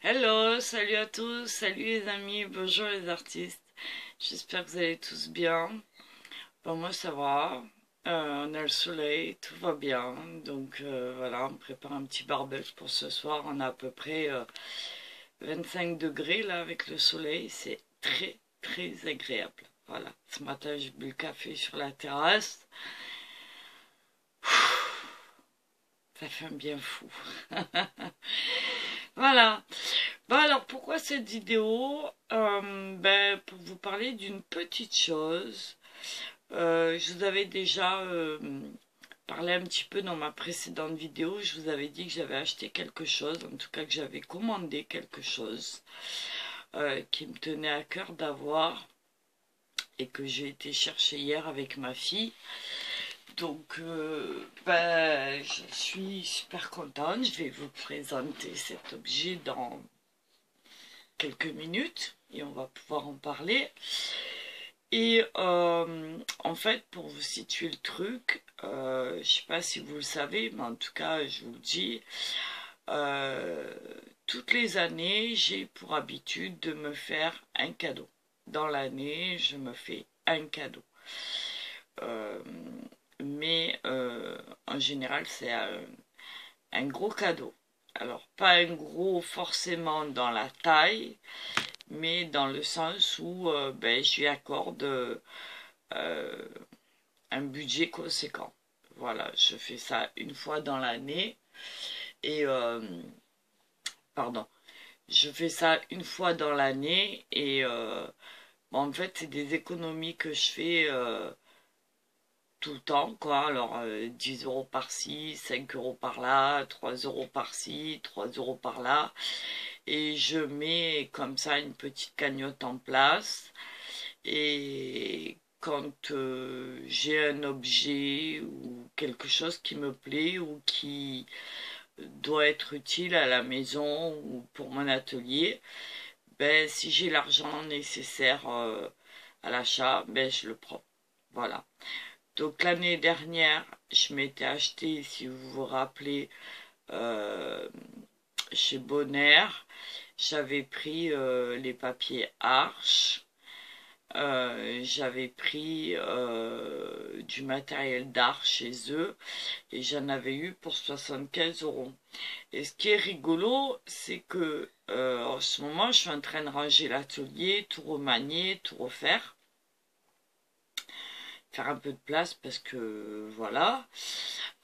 Hello, salut à tous, salut les amis, bonjour les artistes. J'espère que vous allez tous bien. Bon, moi ça va. On a le soleil, tout va bien. Donc voilà, on prépare un petit barbecue pour ce soir. On a à peu près 25 degrés là avec le soleil. C'est très très agréable. Voilà, ce matin j'ai bu le café sur la terrasse. Ça fait un bien fou. Voilà. Bon alors pourquoi cette vidéo? Pour vous parler d'une petite chose. Je vous avais déjà parlé un petit peu dans ma précédente vidéo. Je vous avais dit que j'avais acheté quelque chose, en tout cas que j'avais commandé quelque chose qui me tenait à cœur d'avoir et que j'ai été chercher hier avec ma fille. Donc, je suis super contente. Je vais vous présenter cet objet dans quelques minutes et on va pouvoir en parler. Et en fait, pour vous situer le truc, je ne sais pas si vous le savez, mais en tout cas, je vous le dis, toutes les années, j'ai pour habitude de me faire un cadeau. Dans l'année, je me fais un cadeau. Mais en général, c'est un gros cadeau. Alors, pas un gros forcément dans la taille, mais dans le sens où je lui accorde un budget conséquent. Voilà, je fais ça une fois dans l'année et pardon, je fais ça une fois dans l'année et en fait c'est des économies que je fais tout le temps quoi. Alors 10 euros par-ci, 5 euros par-là, 3 euros par-ci, 3 euros par-là et je mets comme ça une petite cagnotte en place et quand j'ai un objet ou quelque chose qui me plaît ou qui doit être utile à la maison ou pour mon atelier, si j'ai l'argent nécessaire à l'achat, je le prends. Voilà. Donc l'année dernière, je m'étais acheté, si vous vous rappelez, chez Bonaire, j'avais pris les papiers Arches. J'avais pris du matériel d'art chez eux et j'en avais eu pour 75 euros. Et ce qui est rigolo, c'est que en ce moment, je suis en train de ranger l'atelier, tout remanier, tout refaire. Faire un peu de place parce que voilà.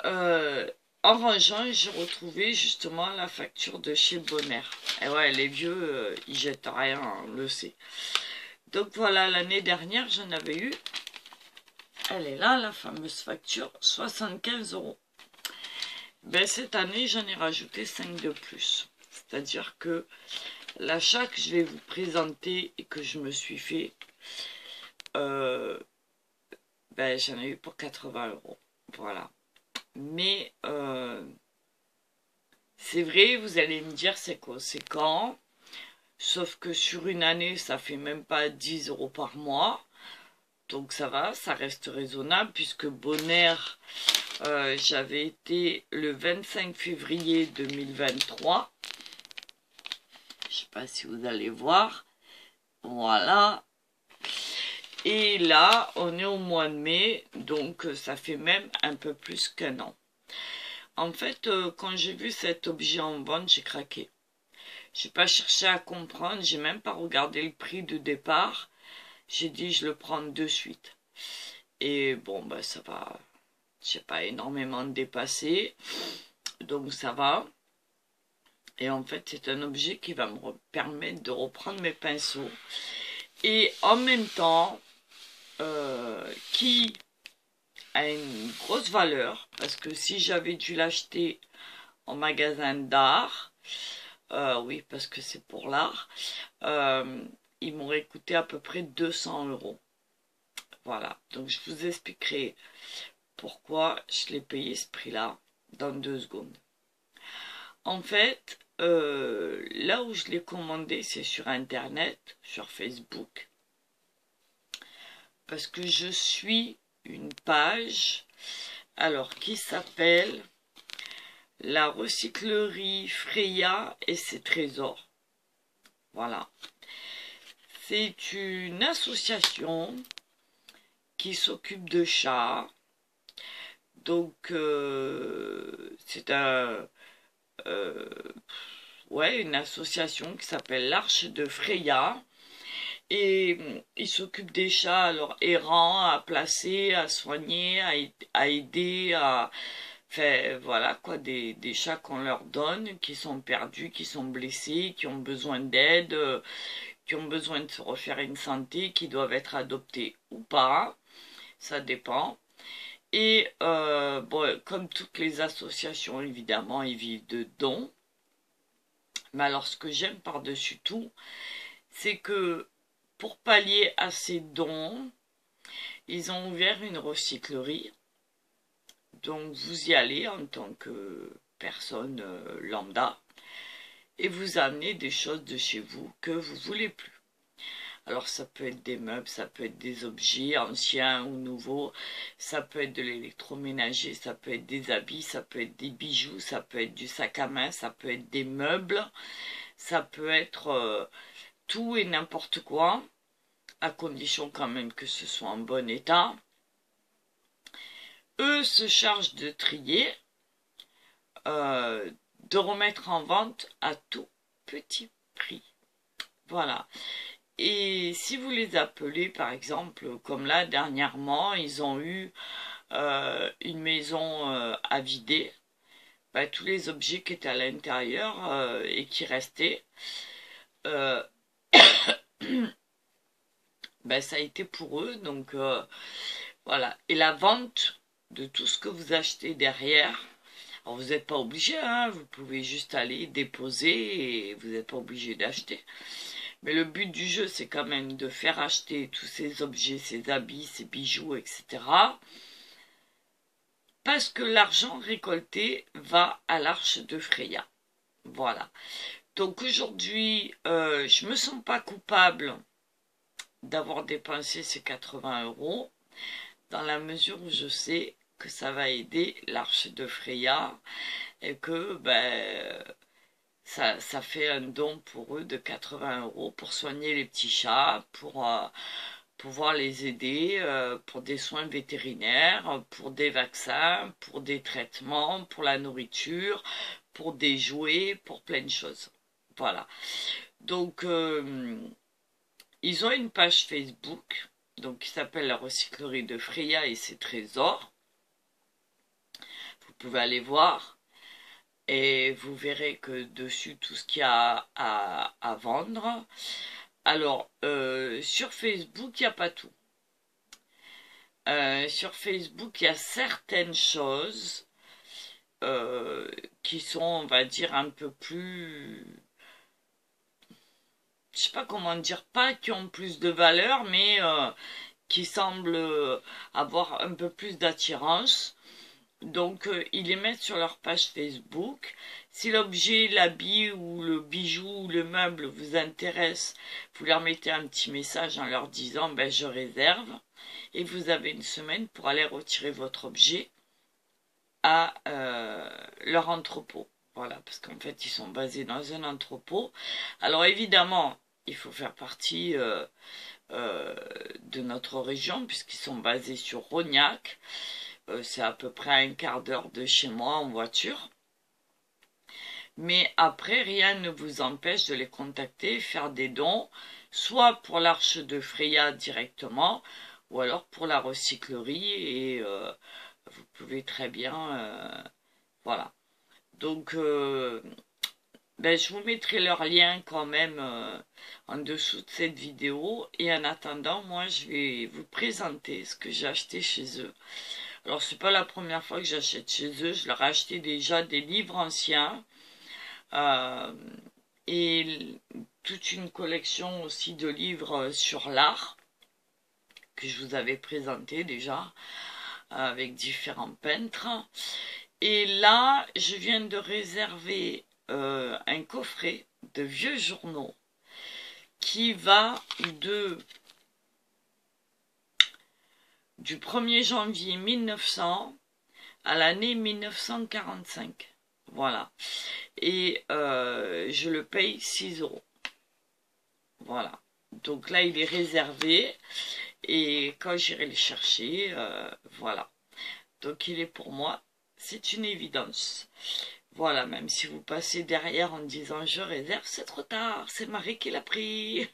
En rangeant, j'ai retrouvé justement la facture de chez Bonaire. Et ouais, les vieux, ils jettent rien, on le sait. Donc voilà, l'année dernière, j'en avais eu, elle est là, la fameuse facture, 75 euros. Cette année, j'en ai rajouté 5 de plus. C'est-à-dire que l'achat que je vais vous présenter et que je me suis fait, j'en ai eu pour 80 euros. Voilà. Mais c'est vrai, vous allez me dire c'est conséquent. Sauf que sur une année, ça fait même pas 10 euros par mois. Donc ça va, ça reste raisonnable puisque Bonaire, j'avais été le 25 février 2023. Je sais pas si vous allez voir. Voilà. Et là, on est au mois de mai, donc ça fait même un peu plus qu'un an. En fait, quand j'ai vu cet objet en vente, j'ai craqué. J'ai pas cherché à comprendre, j'ai même pas regardé le prix de départ. J'ai dit je le prends de suite. Et bon, ça va, j'ai pas énormément dépassé, donc ça va. Et en fait, c'est un objet qui va me permettre de reprendre mes pinceaux. Et en même temps, qui a une grosse valeur, parce que si j'avais dû l'acheter en magasin d'art, oui, parce que c'est pour l'art, il m'aurait coûté à peu près 200 euros. Voilà, donc je vous expliquerai pourquoi je l'ai payé ce prix-là dans 2 secondes. En fait, là où je l'ai commandé, c'est sur Internet, sur Facebook, parce que je suis une page, alors qui s'appelle la recyclerie Freya et ses trésors. Voilà. C'est une association qui s'occupe de chats. Donc, c'est ouais, une association qui s'appelle l'Arche de Freya. Et il s'occupe des chats, alors errants, à placer, à soigner, à aider, à... Enfin, voilà quoi, des chats qu'on leur donne, qui sont perdus, qui sont blessés, qui ont besoin d'aide, qui ont besoin de se refaire une santé, qui doivent être adoptés ou pas, ça dépend. Et bon, comme toutes les associations, évidemment, ils vivent de dons. Mais alors, ce que j'aime par-dessus tout, c'est que pour pallier à ces dons, ils ont ouvert une recyclerie. Donc, vous y allez en tant que personne lambda et vous amenez des choses de chez vous que vous voulez plus. Alors ça peut être des meubles, ça peut être des objets anciens ou nouveaux, ça peut être de l'électroménager, ça peut être des habits, ça peut être des bijoux, ça peut être du sac à main, ça peut être des meubles, ça peut être tout et n'importe quoi, à condition quand même que ce soit en bon état. Eux se chargent de trier, de remettre en vente à tout petit prix. Voilà. Et si vous les appelez, par exemple, comme là, dernièrement, ils ont eu une maison à vider, ben, tous les objets qui étaient à l'intérieur et qui restaient, euh, ben, ça a été pour eux. Donc voilà. Et la vente de tout ce que vous achetez derrière, alors vous n'êtes pas obligé, hein, vous pouvez juste aller déposer et vous n'êtes pas obligé d'acheter. Mais le but du jeu, c'est quand même de faire acheter tous ces objets, ces habits, ces bijoux, etc. Parce que l'argent récolté va à l'Arche de Freya. Voilà. Donc aujourd'hui, je me sens pas coupable d'avoir dépensé ces 80 €, dans la mesure où je sais que ça va aider l'Arche de Freya et que ben, ça fait un don pour eux de 80 € pour soigner les petits chats, pour pouvoir les aider pour des soins vétérinaires, pour des vaccins, pour des traitements, pour la nourriture, pour des jouets, pour plein de choses. Voilà. Donc, ils ont une page Facebook donc, qui s'appelle la recyclerie de Freya et ses trésors. Vous pouvez aller voir. Et vous verrez que dessus, tout ce qu'il y a à vendre. Alors, sur Facebook, il n'y a pas tout. Sur Facebook, il y a certaines choses qui sont, on va dire, un peu plus... Je sais pas comment dire, pas qui ont plus de valeur, mais qui semblent avoir un peu plus d'attirance. Donc, ils les mettent sur leur page Facebook. Si l'objet, l'habit ou le bijou ou le meuble vous intéresse, vous leur mettez un petit message en leur disant ben, je réserve. Et vous avez une semaine pour aller retirer votre objet à leur entrepôt. Voilà, parce qu'en fait, ils sont basés dans un entrepôt. Alors évidemment, il faut faire partie de notre région, puisqu'ils sont basés sur Rognac. C'est à peu près à un quart d'heure de chez moi en voiture. Mais après, rien ne vous empêche de les contacter, faire des dons, soit pour l'Arche de Freya directement, ou alors pour la recyclerie, et vous pouvez très bien... voilà. Donc, ben, je vous mettrai leur lien quand même en dessous de cette vidéo. Et en attendant, moi, je vais vous présenter ce que j'ai acheté chez eux. Alors, c'est pas la première fois que j'achète chez eux. Je leur ai acheté déjà des livres anciens. Et toute une collection aussi de livres sur l'art que je vous avais présenté déjà avec différents peintres. Et là, je viens de réserver un coffret de vieux journaux qui va du 1er janvier 1900 à l'année 1945. Voilà. Et je le paye 6 €. Voilà. Donc là, il est réservé. Et quand j'irai le chercher, voilà. Donc il est pour moi, c'est une évidence. Voilà, même si vous passez derrière en disant je réserve, c'est trop tard, c'est Marie qui l'a pris.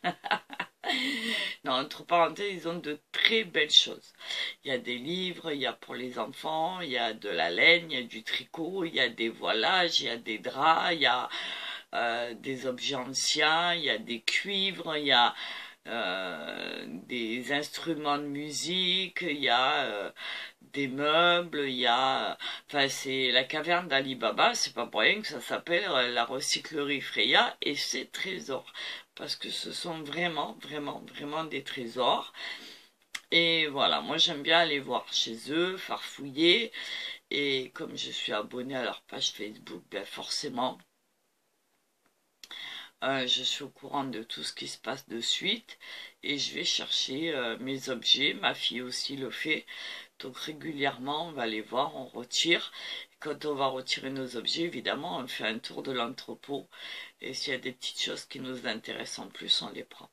Non, entre parenthèses, ils ont de très belles choses. Il y a des livres, il y a pour les enfants, il y a de la laine, il y a du tricot, il y a des voilages, il y a des draps, il y a des objets anciens, il y a des cuivres, il y a des instruments de musique, il y a des meubles, il y a... Enfin, c'est la caverne d'Ali Baba, c'est pas pour rien que ça s'appelle la recyclerie Freya et ses trésors. Parce que ce sont vraiment, vraiment, vraiment des trésors. Et voilà, moi j'aime bien aller voir chez eux, farfouiller. Et comme je suis abonnée à leur page Facebook, ben forcément, je suis au courant de tout ce qui se passe de suite. Et je vais chercher mes objets. Ma fille aussi le fait. Donc régulièrement, on va les voir, on retire. Quand on va retirer nos objets, évidemment, on fait un tour de l'entrepôt. Et s'il y a des petites choses qui nous intéressent en plus, on les prend.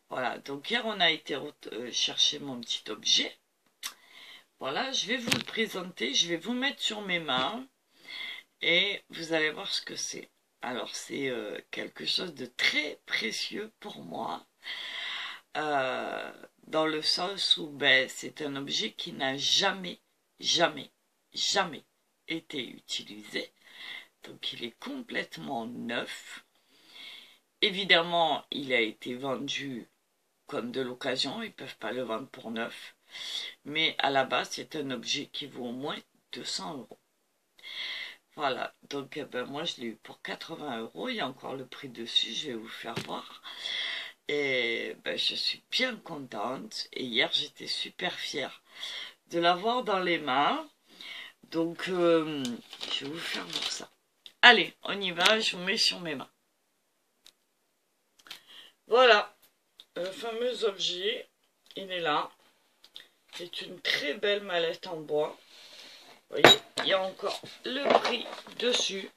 Voilà, donc hier, on a été chercher mon petit objet. Voilà, je vais vous le présenter, je vais vous mettre sur mes mains. Et vous allez voir ce que c'est. Alors, c'est quelque chose de très précieux pour moi. Dans le sens où ben, c'est un objet qui n'a jamais, jamais, jamais été utilisé. Donc il est complètement neuf. Évidemment, il a été vendu comme de l'occasion, ils ne peuvent pas le vendre pour neuf. Mais à la base, c'est un objet qui vaut au moins 200 €. Voilà, donc ben, moi je l'ai eu pour 80 €, il y a encore le prix dessus, je vais vous faire voir. Et ben, je suis bien contente. Et hier, j'étais super fière de l'avoir dans les mains. Donc, je vais vous faire voir ça. Allez, on y va, je vous mets sur mes mains. Voilà, le fameux objet, il est là. C'est une très belle mallette en bois. Vous voyez, il y a encore le prix dessus.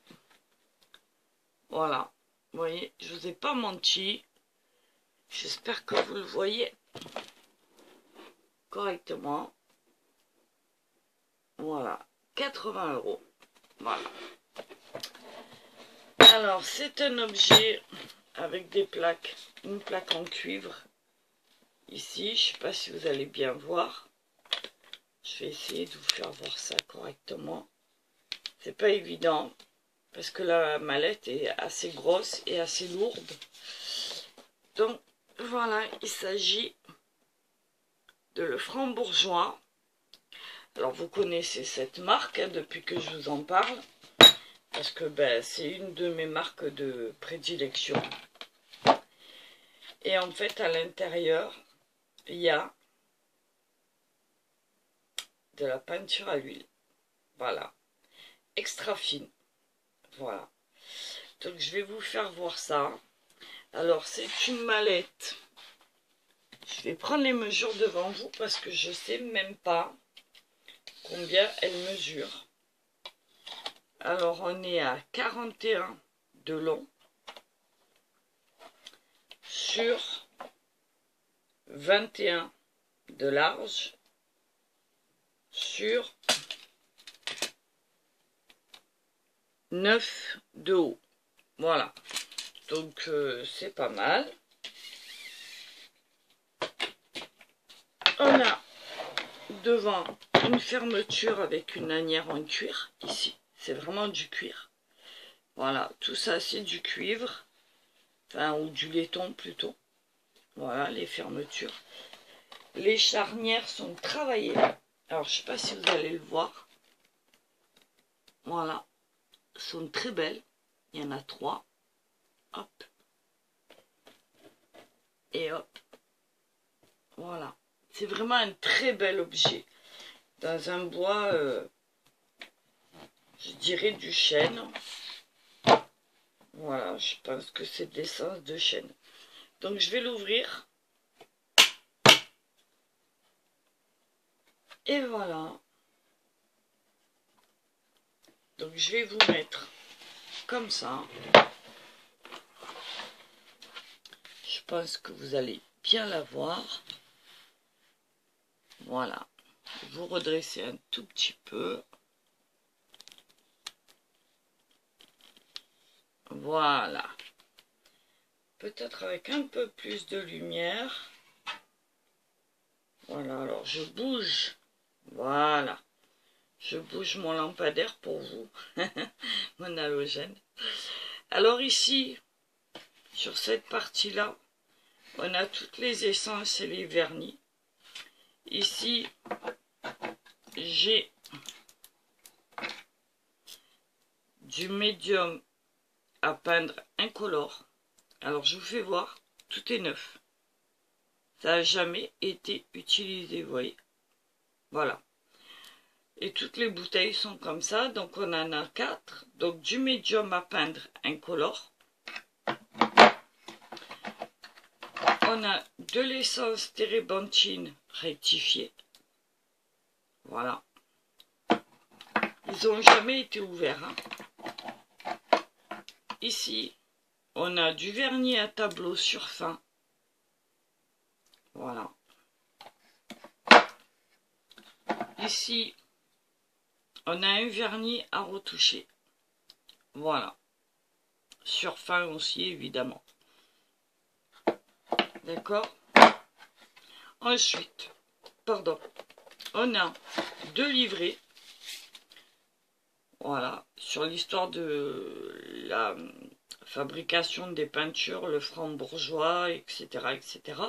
Voilà, vous voyez, je vous ai pas menti. J'espère que vous le voyez correctement. Voilà, 80 €. Voilà. Alors, c'est un objet avec des plaques, une plaque en cuivre. Ici, je ne sais pas si vous allez bien voir. Je vais essayer de vous faire voir ça correctement. C'est pas évident parce que la mallette est assez grosse et assez lourde. Donc, voilà, il s'agit de le Franc-Bourgeois. Alors, vous connaissez cette marque hein, depuis que je vous en parle. Parce que ben, c'est une de mes marques de prédilection. Et en fait, à l'intérieur, il y a de la peinture à l'huile. Voilà. Extra fine. Voilà. Donc, je vais vous faire voir ça. Alors, c'est une mallette. Je vais prendre les mesures devant vous parce que je ne sais même pas combien elle mesure. Alors, on est à 41 de long sur 21 de large sur 9 de haut. Voilà. Donc, c'est pas mal. On a devant une fermeture avec une lanière en cuir. Ici, c'est vraiment du cuir. Voilà, tout ça, c'est du cuivre. Enfin, ou du laiton plutôt. Voilà, les fermetures. Les charnières sont travaillées. Alors, je ne sais pas si vous allez le voir. Voilà. Elles sont très belles. Il y en a 3. Hop. Et hop. Voilà. C'est vraiment un très bel objet. Dans un bois, je dirais du chêne. Voilà, je pense que c'est de l'essence de chêne. Donc, je vais l'ouvrir. Et voilà. Donc, je vais vous mettre comme ça. Je pense que vous allez bien la voir. Voilà. Vous redressez un tout petit peu. Voilà. Peut-être avec un peu plus de lumière. Voilà, alors je bouge. Voilà. Je bouge mon lampadaire pour vous. Mon halogène. Alors ici, sur cette partie-là, on a toutes les essences et les vernis. Ici, j'ai du médium à peindre incolore. Alors je vous fais voir, tout est neuf. Ça n'a jamais été utilisé, vous voyez. Voilà. Et toutes les bouteilles sont comme ça, donc on en a 4. Donc du médium à peindre incolore. On a de l'essence térébenthine rectifiée. Voilà. Ils n'ont jamais été ouverts. Hein. Ici, on a du vernis à tableau sur fin. Voilà. Ici, on a un vernis à retoucher. Voilà. Sur fin aussi, évidemment. D'accord? Ensuite, pardon, on a 2 livrets. Voilà. Sur l'histoire de la fabrication des peintures, le franc bourgeois, etc., etc.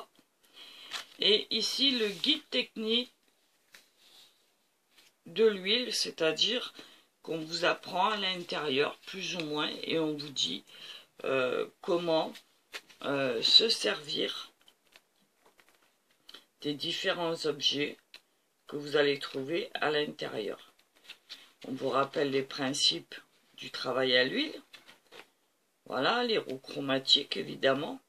Et ici, le guide technique de l'huile, c'est-à-dire qu'on vous apprend à l'intérieur, plus ou moins, et on vous dit comment se servir des différents objets que vous allez trouver à l'intérieur. On vous rappelle les principes du travail à l'huile. Voilà, les roues chromatiques, évidemment.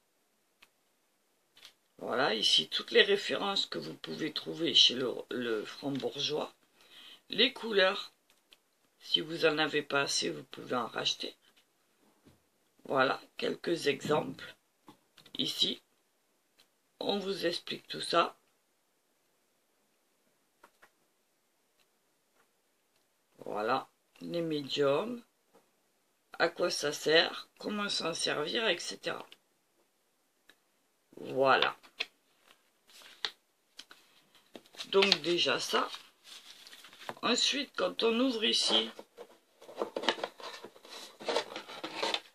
Voilà, ici, toutes les références que vous pouvez trouver chez le franc bourgeois. Les couleurs, si vous n'en avez pas assez, vous pouvez en racheter. Voilà, quelques exemples. Ici, on vous explique tout ça. Voilà, les médiums, à quoi ça sert, comment s'en servir, etc. Voilà. Donc déjà ça. Ensuite, quand on ouvre ici,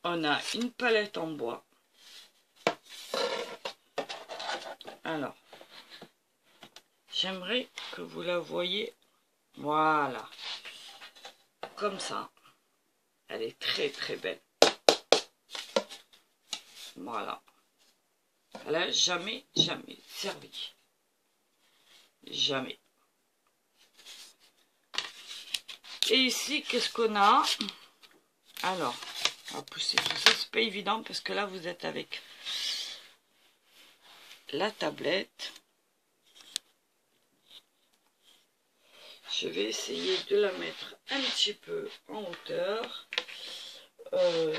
on a une palette en bois. Alors, j'aimerais que vous la voyiez. Voilà. Comme ça. Elle est très très belle. Voilà. Elle n'a jamais servi. Jamais. Et ici, qu'est-ce qu'on a? Alors, on va pousser tout ça. C'est pas évident parce que là, vous êtes avec la tablette. Je vais essayer de la mettre un petit peu en hauteur.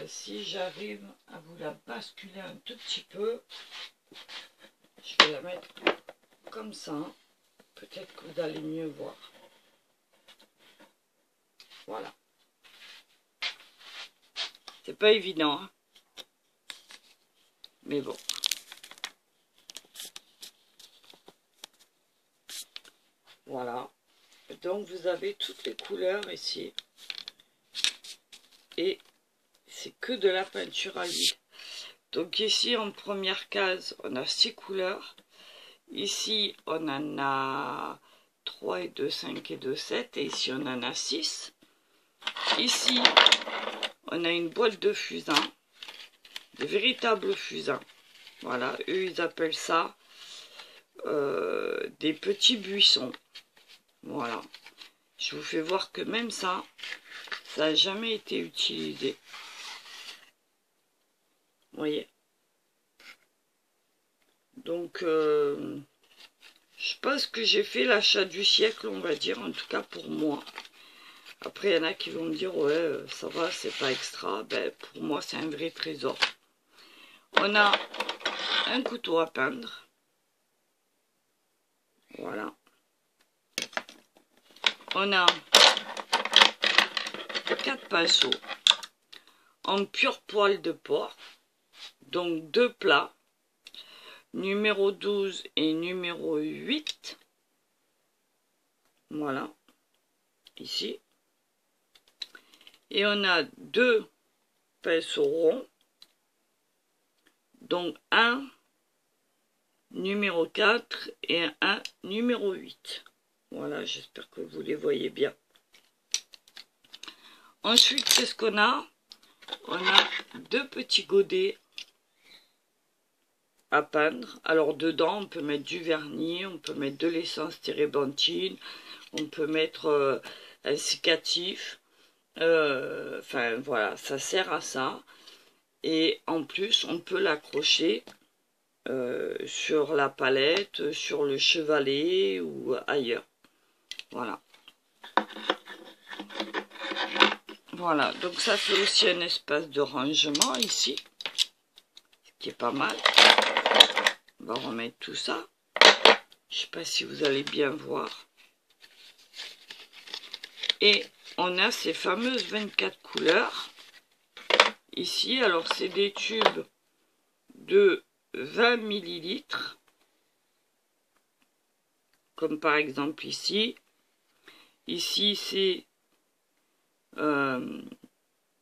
Si j'arrive à vous la basculer un tout petit peu, je vais la mettre comme ça. Peut-être que vous allez mieux voir. Voilà. C'est pas évident, hein, mais bon. Voilà. Donc vous avez toutes les couleurs ici. Et c'est que de la peinture à l'huile. Donc ici en première case, on a 6 couleurs. Ici on en a 3 et 2, 5 et 2, 7. Et ici on en a 6. Ici on a une boîte de fusain. De véritables fusains. Voilà, eux ils appellent ça des petits buissons. Voilà. Je vous fais voir que même ça n'a jamais été utilisé. Vous voyez. Donc, je pense que j'ai fait l'achat du siècle, on va dire, en tout cas pour moi. Après, il y en a qui vont me dire, ouais, ça va, c'est pas extra. Ben, pour moi, c'est un vrai trésor. On a un couteau à peindre. Voilà. On a 4 pinceaux en pur poil de porc. Donc 2 plats. Numéro 12 et numéro 8. Voilà. Ici. Et on a 2 pinceaux ronds. Donc un numéro 4 et un numéro 8. Voilà, j'espère que vous les voyez bien. Ensuite, qu'est-ce qu'on a? On a 2 petits godets à peindre. Alors dedans, on peut mettre du vernis, on peut mettre de l'essence térébenthine, on peut mettre un cicatif. Enfin voilà, ça sert à ça. Et en plus, on peut l'accrocher sur la palette, sur le chevalet ou ailleurs. Voilà. Voilà, donc ça fait aussi un espace de rangement ici, ce qui est pas mal. On va remettre tout ça. Je sais pas si vous allez bien voir. Et on a ces fameuses 24 couleurs. Ici, alors c'est des tubes de 20 millilitres. Comme par exemple ici. Ici, c'est...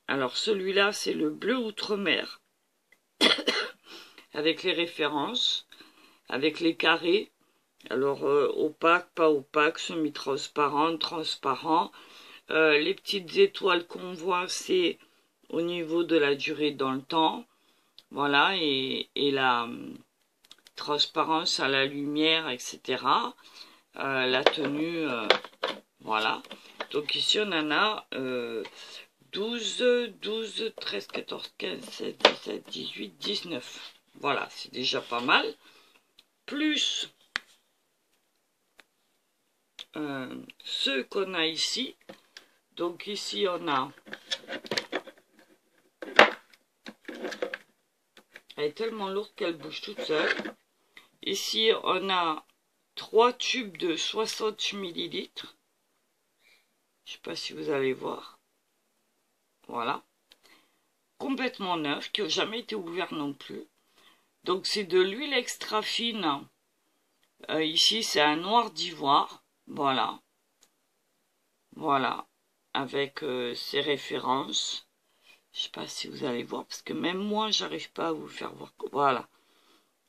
alors celui-là, c'est le bleu outre-mer. Avec les références. Avec les carrés. Alors, opaque, pas opaque, semi-transparent, transparent. Les petites étoiles qu'on voit, c'est au niveau de la durée dans le temps. Voilà, et la transparence à la lumière, etc. La tenue, voilà. Donc ici, on en a 12, 13, 14, 15, 16, 17, 18, 19. Voilà, c'est déjà pas mal. Plus ceux qu'on a ici. Donc ici, on a... Elle est tellement lourde qu'elle bouge toute seule. Ici, on a 3 tubes de 60 millilitres. Je ne sais pas si vous allez voir. Voilà. Complètement neuf, qui n'a jamais été ouvert non plus. Donc c'est de l'huile extra fine. Ici, c'est un noir d'ivoire. Voilà. Voilà. Avec ses références. Je ne sais pas si vous allez voir, parce que même moi, j'arrive pas à vous faire voir. Voilà.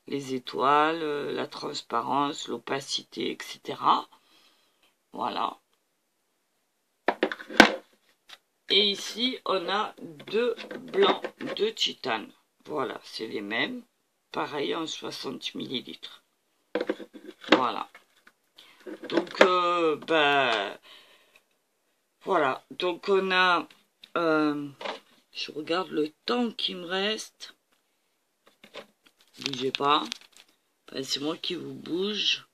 Les étoiles, la transparence, l'opacité, etc. Voilà. Et ici, on a 2 blancs de titane. Voilà, c'est les mêmes. Pareil, en 60 millilitres. Voilà. Donc, voilà. Donc, on a... je regarde le temps qui me reste. Bougez pas. Enfin, c'est moi qui vous bouge.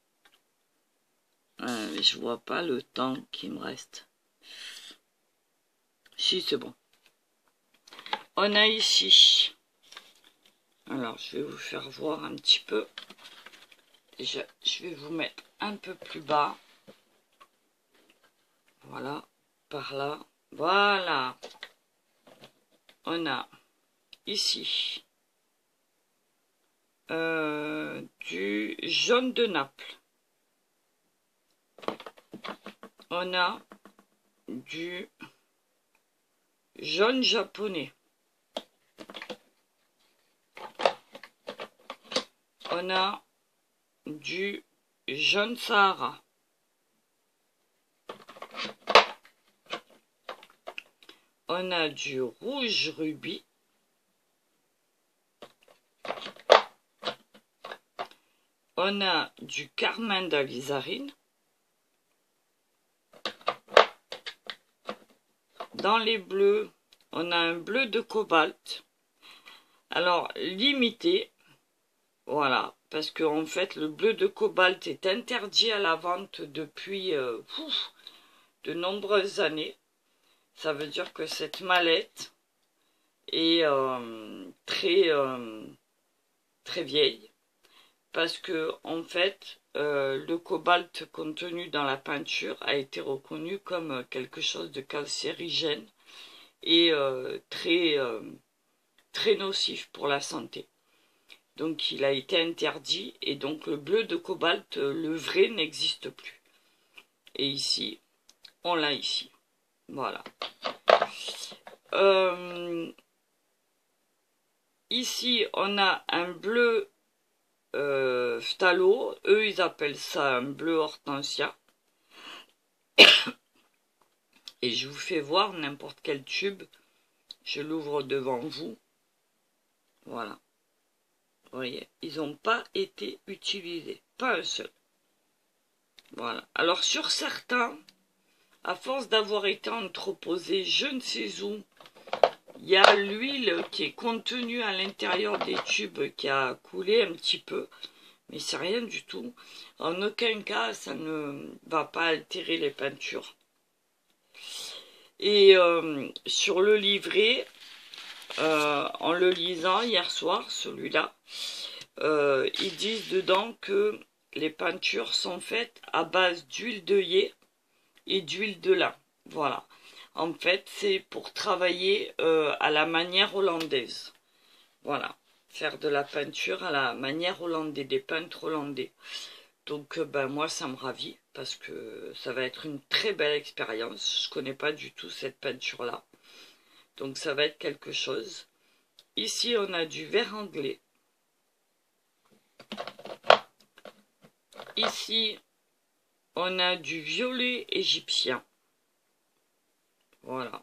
Je vois pas le temps qui me reste. Si, c'est bon. On a ici... Alors, je vais vous faire voir un petit peu. Déjà, je vais vous mettre un peu plus bas. Voilà, par là. Voilà. On a ici du jaune de Naples. On a du jaune japonais. On a du jaune Sahara. On a du rouge rubis. On a du carmin d'alizarine. Dans les bleus, on a un bleu de cobalt. Alors, limité. Voilà, parce qu'en fait, le bleu de cobalt est interdit à la vente depuis de nombreuses années. Ça veut dire que cette mallette est très vieille. parce que en fait le cobalt contenu dans la peinture a été reconnu comme quelque chose de cancérigène et très nocif pour la santé. Donc il a été interdit et donc le bleu de cobalt, le vrai, n'existe plus. Et ici, on l'a ici. Voilà. Ici, on a un bleu phthalo. Eux, ils appellent ça un bleu hortensia. Et je vous fais voir n'importe quel tube. Je l'ouvre devant vous. Voilà. Vous voyez, ils n'ont pas été utilisés. Pas un seul. Voilà. Alors, sur certains, à force d'avoir été entreposés je ne sais où, il y a l'huile qui est contenue à l'intérieur des tubes qui a coulé un petit peu. Mais c'est rien du tout. En aucun cas, ça ne va pas altérer les peintures. Et sur le livret, en le lisant hier soir, celui-là, ils disent dedans que les peintures sont faites à base d'huile d'œillet et d'huile de lin. Voilà. En fait, c'est pour travailler à la manière hollandaise. Voilà. Faire de la peinture à la manière hollandaise, des peintres hollandais. Donc, ben, moi, ça me ravit parce que ça va être une très belle expérience. Je ne connais pas du tout cette peinture-là. Donc, ça va être quelque chose. Ici, on a du vert anglais. Ici, on a du violet égyptien. Voilà.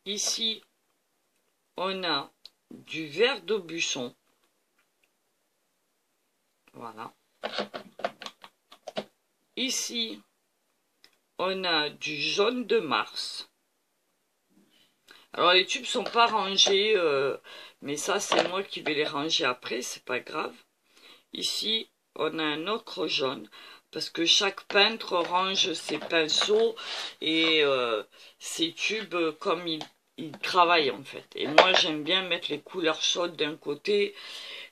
Ici, on a du vert d'Aubusson. Voilà. Ici, on a du jaune de Mars. Alors, les tubes sont pas rangés, mais ça, c'est moi qui vais les ranger après, c'est pas grave. Ici, on a un ocre jaune, parce que chaque peintre range ses pinceaux et ses tubes comme il travaille en fait. Et moi, j'aime bien mettre les couleurs chaudes d'un côté,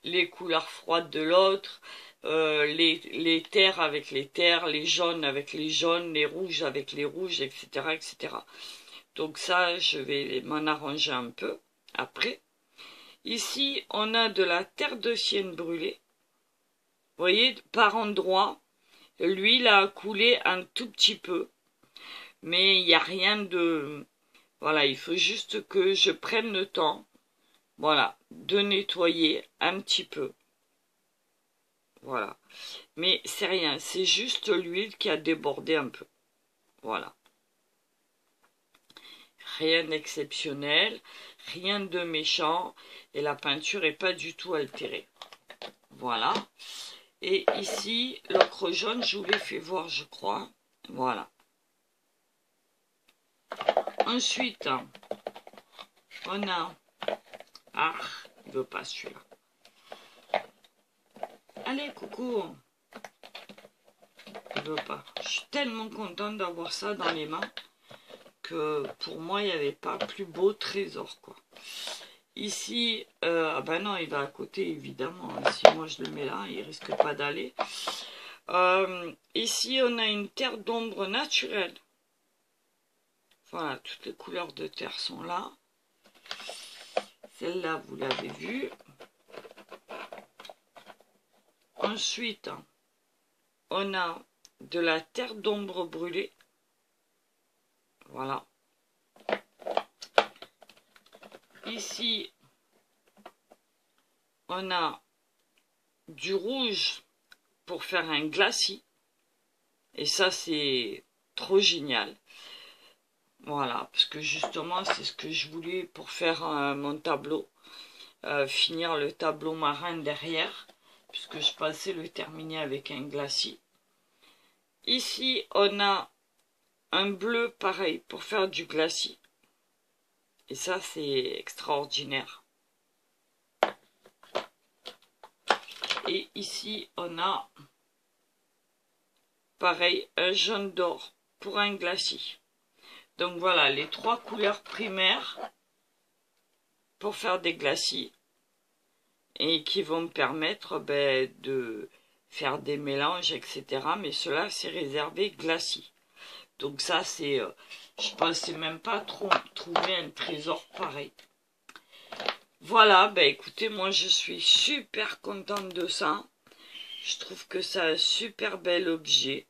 les couleurs froides de l'autre, les terres avec les terres, les jaunes avec les jaunes, les rouges avec les rouges, etc. etc. Donc ça, je vais m'en arranger un peu après. Ici, on a de la terre de sienne brûlée. Vous voyez, par endroits, l'huile a coulé un tout petit peu. Mais il n'y a rien de... Voilà, il faut juste que je prenne le temps, voilà, de nettoyer un petit peu. Voilà. Mais c'est rien, c'est juste l'huile qui a débordé un peu. Voilà. Rien d'exceptionnel, rien de méchant, et la peinture n'est pas du tout altérée. Voilà. Et ici, l'ocre jaune, je vous l'ai fait voir, je crois. Voilà. Ensuite, on a... Ah, il ne veut pas celui-là. Allez, coucou. Il ne veut pas. Je suis tellement contente d'avoir ça dans les mains que pour moi, il n'y avait pas plus beau trésor, quoi. Ici, ah ben non, il va à côté, évidemment. Si moi je le mets là, il risque pas d'aller. Ici, on a une terre d'ombre naturelle. Voilà, toutes les couleurs de terre sont là. Celle-là, vous l'avez vue. Ensuite, on a de la terre d'ombre brûlée. Voilà. Ici, on a du rouge pour faire un glacis. Et ça, c'est trop génial. Voilà, parce que justement, c'est ce que je voulais pour faire mon tableau. Finir le tableau marin derrière, puisque je pensais le terminer avec un glacis. Ici, on a un bleu pareil pour faire du glacis. Et ça, c'est extraordinaire. Et ici, on a pareil, un jaune d'or pour un glacis. Donc voilà, les trois couleurs primaires pour faire des glacis. et qui vont me permettre de faire des mélanges, etc. Mais cela, c'est réservé glacis. Donc ça, c'est... je pensais même pas trouver un trésor pareil. Voilà, écoutez, moi je suis super contente de ça. Je trouve que c'est un super bel objet.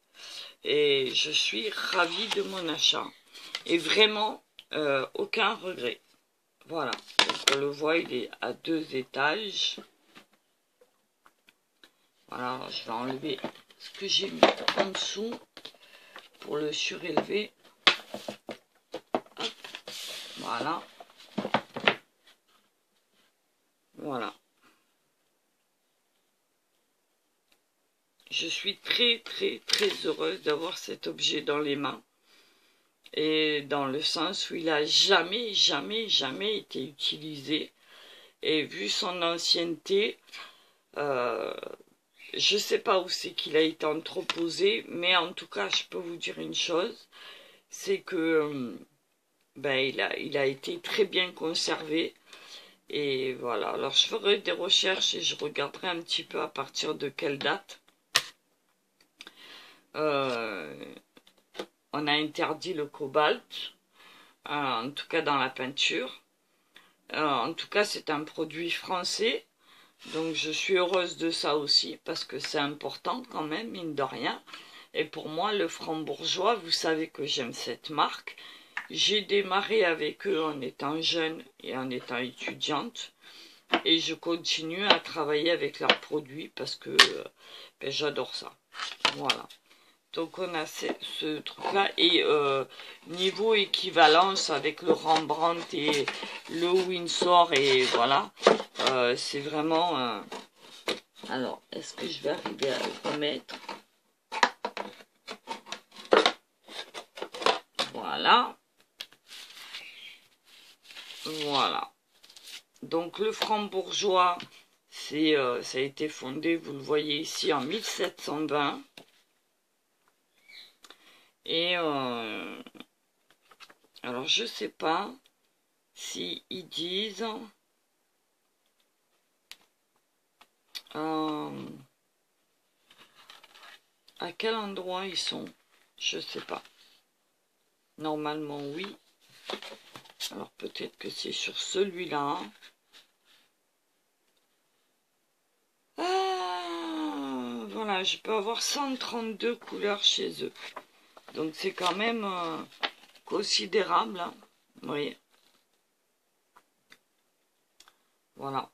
Et je suis ravie de mon achat. Et vraiment, aucun regret. Voilà, donc on le voit, il est à 2 étages. Voilà, alors je vais enlever ce que j'ai mis en dessous pour le surélever. Hop, voilà. Voilà. Je suis très heureuse d'avoir cet objet dans les mains. Et dans le sens où il a jamais été utilisé. Et vu son ancienneté, je sais pas où c'est qu'il a été entreposé, mais en tout cas, je peux vous dire une chose, c'est que il a été très bien conservé. Et voilà, alors je ferai des recherches et je regarderai un petit peu à partir de quelle date. On a interdit le cobalt, en tout cas dans la peinture. En tout cas, c'est un produit français, donc je suis heureuse de ça aussi, parce que c'est important quand même, mine de rien. Et pour moi, le Franc-Bourgeois, vous savez que j'aime cette marque. J'ai démarré avec eux en étant jeune et en étant étudiante. Et je continue à travailler avec leurs produits parce que j'adore ça. Voilà. Donc on a ce truc-là. Et niveau équivalence avec le Rembrandt et le Windsor, et voilà, c'est vraiment... Alors, est-ce que je vais arriver à le remettre? Voilà. Voilà. Donc le Franc-Bourgeois, ça a été fondé, vous le voyez ici, en 1720. Et alors je sais pas si ils disent à quel endroit ils sont, je sais pas. Normalement oui. Alors peut-être que c'est sur celui-là. Voilà, je peux avoir 132 couleurs chez eux. Donc c'est quand même considérable, hein. Vous voyez. Voilà.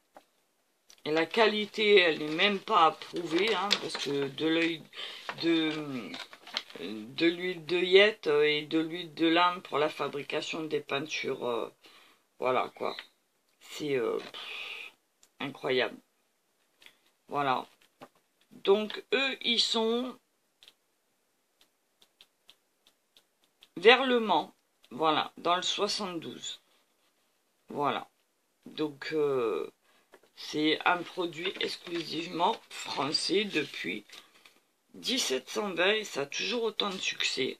Et la qualité, elle n'est même pas approuvée, hein, parce que de l'huile d'œillette et de l'huile de lame pour la fabrication des peintures, voilà quoi. C'est incroyable. Voilà. Donc eux, ils sont vers Le Mans. Voilà, dans le 72. Voilà. Donc c'est un produit exclusivement français depuis 1720 et ça a toujours autant de succès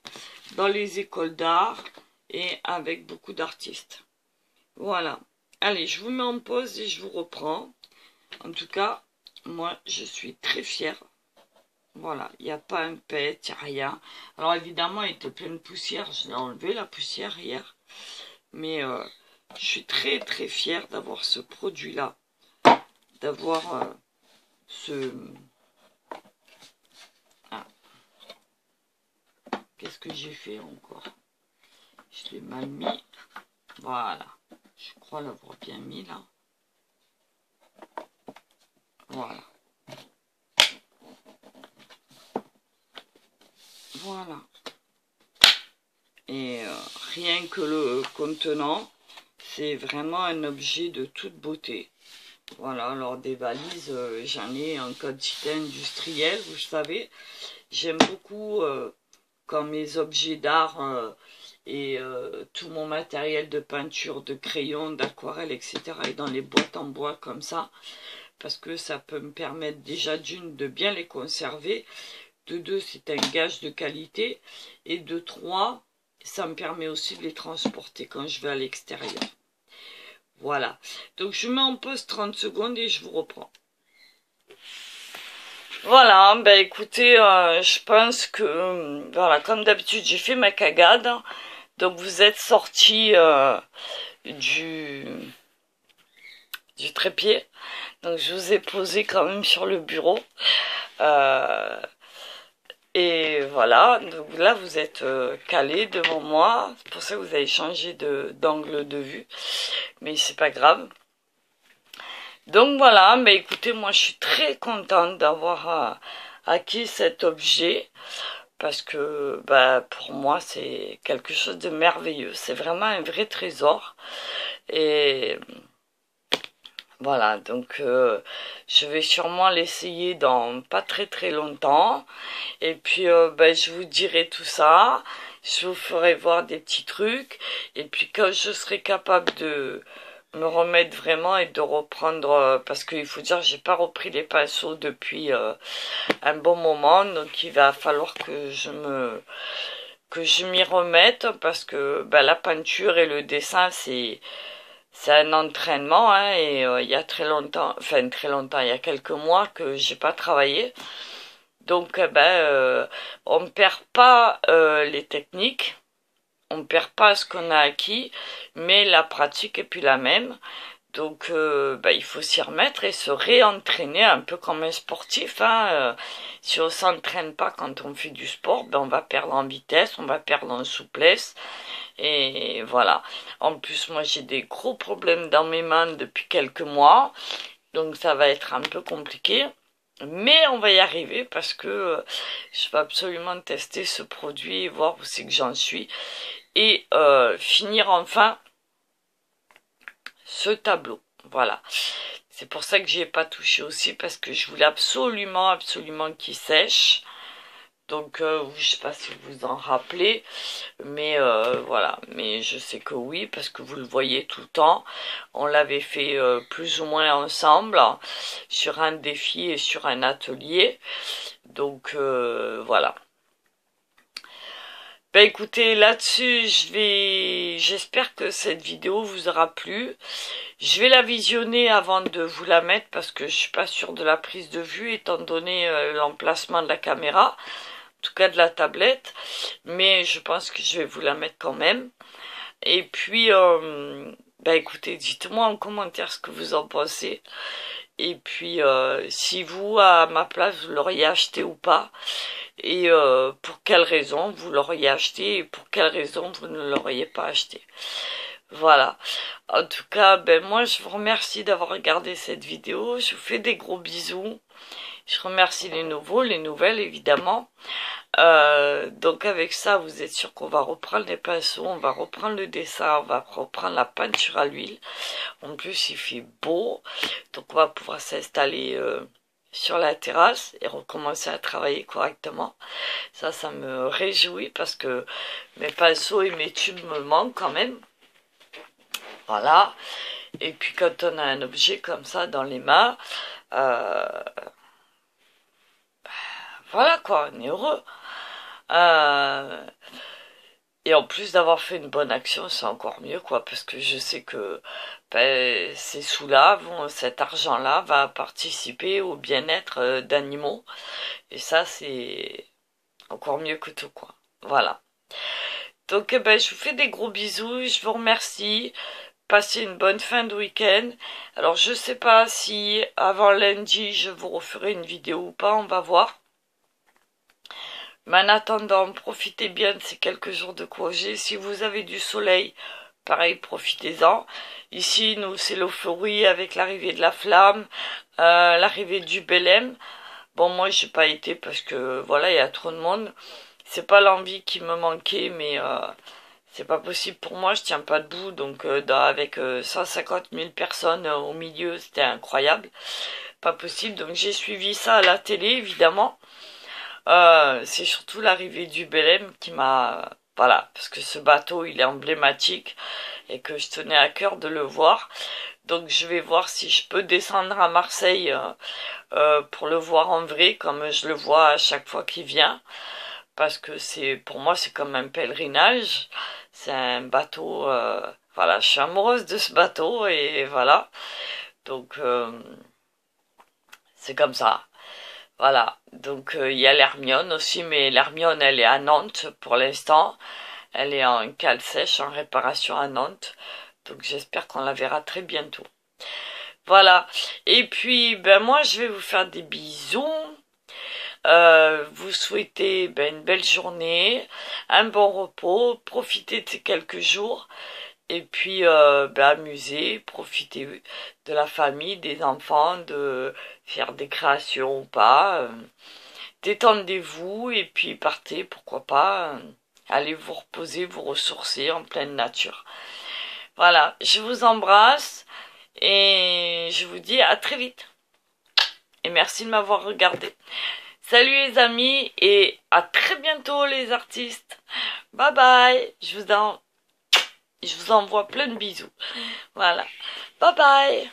dans les écoles d'art et avec beaucoup d'artistes. Voilà. Allez, je vous mets en pause et je vous reprends. En tout cas, moi, je suis très fière. Voilà, il n'y a pas un pet, il n'y a rien. Alors évidemment, il était plein de poussière. Je l'ai enlevé la poussière hier. Mais je suis très fière d'avoir ce produit-là. D'avoir ce... Ah. Qu'est-ce que j'ai fait encore? Je l'ai mal mis. Voilà. Je crois l'avoir bien mis là. Voilà. Voilà. Et rien que le contenant, c'est vraiment un objet de toute beauté. Voilà, alors des valises, j'en ai en quantité industrielle, vous savez. J'aime beaucoup quand mes objets d'art et tout mon matériel de peinture, de crayon, d'aquarelle, etc. est dans les boîtes en bois comme ça. Parce que ça peut me permettre déjà d'une de bien les conserver. De deux, c'est un gage de qualité. Et de trois, ça me permet aussi de les transporter quand je vais à l'extérieur. Voilà. Donc je mets en pause 30 secondes et je vous reprends. Voilà, ben écoutez, je pense que, voilà, comme d'habitude, j'ai fait ma cagade. Donc vous êtes sortis du, du trépied. Donc je vous ai posé quand même sur le bureau. Euh, et voilà, donc là vous êtes calés devant moi. C'est pour ça que vous avez changé d'angle de vue. Mais c'est pas grave. Donc voilà, mais écoutez, moi je suis très contente d'avoir acquis cet objet parce que bah, pour moi c'est quelque chose de merveilleux. C'est vraiment un vrai trésor. Et voilà, donc je vais sûrement l'essayer dans pas très très longtemps. Et puis ben, je vous dirai tout ça. Je vous ferai voir des petits trucs. Et puis quand je serai capable de me remettre vraiment et de reprendre, parce qu'il faut dire j'ai pas repris les pinceaux depuis un bon moment, donc il va falloir que je m'y remette parce que ben, la peinture et le dessin c'est un entraînement, hein, et il y a très longtemps, enfin très longtemps, il y a quelques mois que j'ai pas travaillé. Donc on ne perd pas les techniques, on ne perd pas ce qu'on a acquis, mais la pratique est plus la même. Donc il faut s'y remettre et se réentraîner un peu comme un sportif. Hein. Si on s'entraîne pas quand on fait du sport, ben on va perdre en vitesse, on va perdre en souplesse. Et voilà. En plus, moi j'ai des gros problèmes dans mes mains depuis quelques mois. Donc ça va être un peu compliqué. Mais on va y arriver parce que je vais absolument tester ce produit et voir où c'est que j'en suis. Et finir enfin ce tableau. Voilà. C'est pour ça que j'y ai pas touché aussi parce que je voulais absolument qu'il sèche. Donc je sais pas si vous vous en rappelez, mais voilà. Mais je sais que oui parce que vous le voyez tout le temps. On l'avait fait plus ou moins ensemble sur un défi et sur un atelier. Donc voilà. Ben écoutez, là-dessus, j'espère que cette vidéo vous aura plu. Je vais la visionner avant de vous la mettre parce que je suis pas sûre de la prise de vue étant donné l'emplacement de la caméra, en tout cas de la tablette. Mais je pense que je vais vous la mettre quand même. Et puis, ben écoutez, dites-moi en commentaire ce que vous en pensez. Et puis, si vous, à ma place, vous l'auriez acheté ou pas. Et pour quelle raison vous l'auriez acheté et pour quelle raison vous ne l'auriez pas acheté. Voilà. En tout cas, ben moi je vous remercie d'avoir regardé cette vidéo. Je vous fais des gros bisous. Je remercie les nouveaux, les nouvelles évidemment. Donc avec ça, vous êtes sûr qu'on va reprendre les pinceaux, on va reprendre le dessin, on va reprendre la peinture à l'huile. En plus, il fait beau, donc on va pouvoir s'installer sur la terrasse et recommencer à travailler correctement. Ça me réjouit parce que mes pinceaux et mes tubes me manquent quand même. Voilà. Et puis quand on a un objet comme ça dans les mains, voilà quoi, on est heureux. Et en plus d'avoir fait une bonne action, c'est encore mieux quoi, parce que je sais que ben, ces sous-là, cet argent-là va participer au bien-être d'animaux. Et ça, c'est encore mieux que tout quoi. Voilà. Donc ben, je vous fais des gros bisous, je vous remercie. Passez une bonne fin de week-end. Alors je sais pas si avant lundi je vous referai une vidéo ou pas, on va voir. Mais en attendant, profitez bien de ces quelques jours de congé. Si vous avez du soleil, pareil, profitez-en. Ici, nous, c'est l'euphorie avec l'arrivée de la flamme, l'arrivée du Belém. Bon, moi, j'ai pas été parce que, voilà, il y a trop de monde. C'est pas l'envie qui me manquait, mais c'est pas possible pour moi, je tiens pas debout. Donc, avec 150 000 personnes au milieu, c'était incroyable. Pas possible, donc j'ai suivi ça à la télé, évidemment. C'est surtout l'arrivée du Belém qui m'a... Voilà, parce que ce bateau, il est emblématique et que je tenais à cœur de le voir. Donc je vais voir si je peux descendre à Marseille pour le voir en vrai, comme je le vois à chaque fois qu'il vient. Parce que pour moi, c'est comme un pèlerinage. C'est un bateau Voilà, je suis amoureuse de ce bateau et voilà. Donc, c'est comme ça. Voilà. Donc, il y a l'Hermione aussi, mais l'Hermione, elle est à Nantes pour l'instant. Elle est en cale sèche, en réparation à Nantes. Donc, j'espère qu'on la verra très bientôt. Voilà. Et puis, ben moi, je vais vous faire des bisous. Vous souhaitez une belle journée, un bon repos, profitez de ces quelques jours et puis amusez, profitez de la famille, des enfants, de faire des créations ou pas. Détendez-vous et puis partez, pourquoi pas, allez vous reposer, vous ressourcer en pleine nature. Voilà, je vous embrasse et je vous dis à très vite. Et merci de m'avoir regardé. Salut les amis et à très bientôt les artistes. Bye bye. Je vous envoie plein de bisous. Voilà. Bye bye.